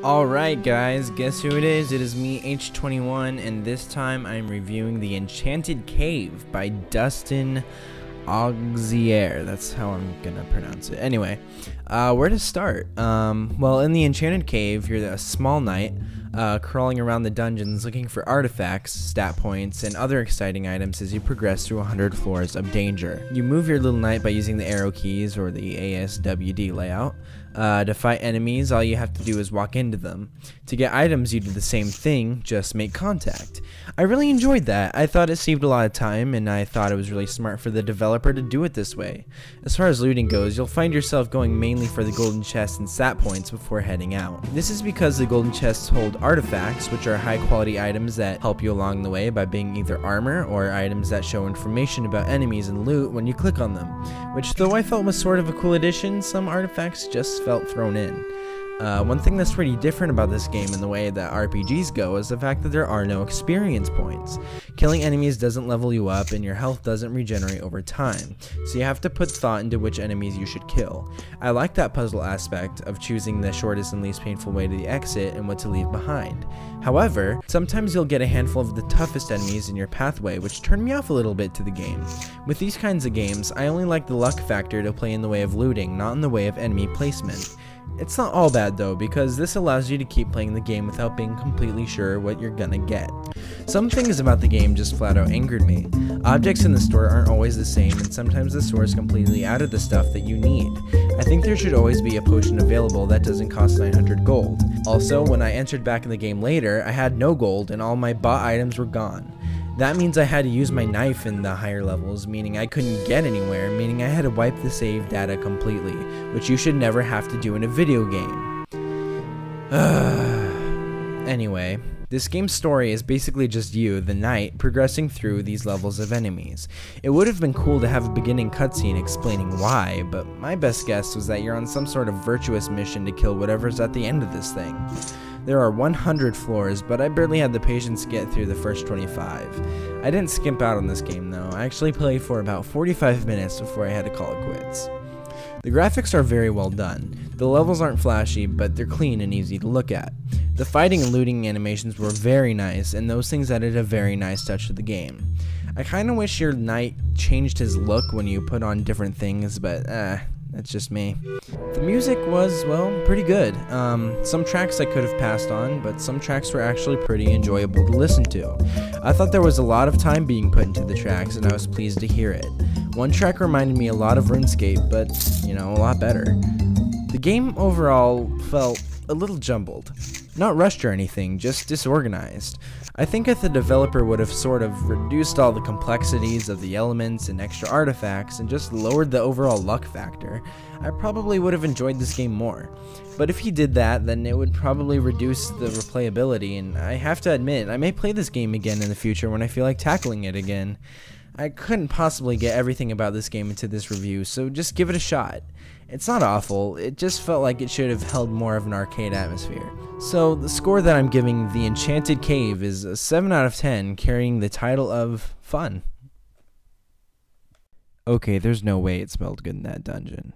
Alright guys, guess who it is? It is me, H21, and this time I'm reviewing the Enchanted Cave by Dustin Auxier. That's how I'm gonna pronounce it. Anyway, where to start? Well, in the Enchanted Cave, you're a small knight, crawling around the dungeons looking for artifacts, stat points, and other exciting items as you progress through 100 floors of danger. You move your little knight by using the arrow keys or the ASWD layout. To fight enemies, all you have to do is walk into them. To get items, you do the same thing, just make contact. I really enjoyed that. I thought it saved a lot of time, and I thought it was really smart for the developer to do it this way. As far as looting goes, you'll find yourself going mainly for the golden chests and stat points before heading out. This is because the golden chests hold artifacts, which are high quality items that help you along the way by being either armor or items that show information about enemies and loot when you click on them, which though I felt was sort of a cool addition, some artifacts just felt thrown in. One thing that's pretty different about this game in the way that RPGs go is the fact that there are no experience points. Killing enemies doesn't level you up and your health doesn't regenerate over time, so you have to put thought into which enemies you should kill. I like that puzzle aspect of choosing the shortest and least painful way to the exit and what to leave behind. However, sometimes you'll get a handful of the toughest enemies in your pathway, which turned me off a little bit to the game. With these kinds of games, I only like the luck factor to play in the way of looting, not in the way of enemy placement. It's not all bad though, because this allows you to keep playing the game without being completely sure what you're gonna get. Some things about the game just flat out angered me. Objects in the store aren't always the same, and sometimes the store is completely out of the stuff that you need. I think there should always be a potion available that doesn't cost 900 gold. Also, when I entered back in the game later, I had no gold and all my bought items were gone. That means I had to use my knife in the higher levels, meaning I couldn't get anywhere, meaning I had to wipe the save data completely, which you should never have to do in a video game. Anyway, this game's story is basically just you, the knight, progressing through these levels of enemies. It would have been cool to have a beginning cutscene explaining why, but my best guess was that you're on some sort of virtuous mission to kill whatever's at the end of this thing. There are 100 floors, but I barely had the patience to get through the first 25. I didn't skimp out on this game though. I actually played for about 45 minutes before I had to call it quits. The graphics are very well done. The levels aren't flashy, but they're clean and easy to look at. The fighting and looting animations were very nice, and those things added a very nice touch to the game. I kinda wish your knight changed his look when you put on different things, but that's just me. The music was, well, pretty good. Some tracks I could have passed on, but some tracks were actually pretty enjoyable to listen to. I thought there was a lot of time being put into the tracks, and I was pleased to hear it. One track reminded me a lot of RuneScape, but, you know, a lot better. The game overall felt a little jumbled. Not rushed or anything, just disorganized. I think if the developer would have sort of reduced all the complexities of the elements and extra artifacts and just lowered the overall luck factor, I probably would have enjoyed this game more. But if he did that, then it would probably reduce the replayability, and I have to admit, I may play this game again in the future when I feel like tackling it again. I couldn't possibly get everything about this game into this review, so just give it a shot. It's not awful, it just felt like it should have held more of an arcade atmosphere. So the score that I'm giving The Enchanted Cave is a 7 out of 10, carrying the title of fun. Okay, there's no way it smelled good in that dungeon.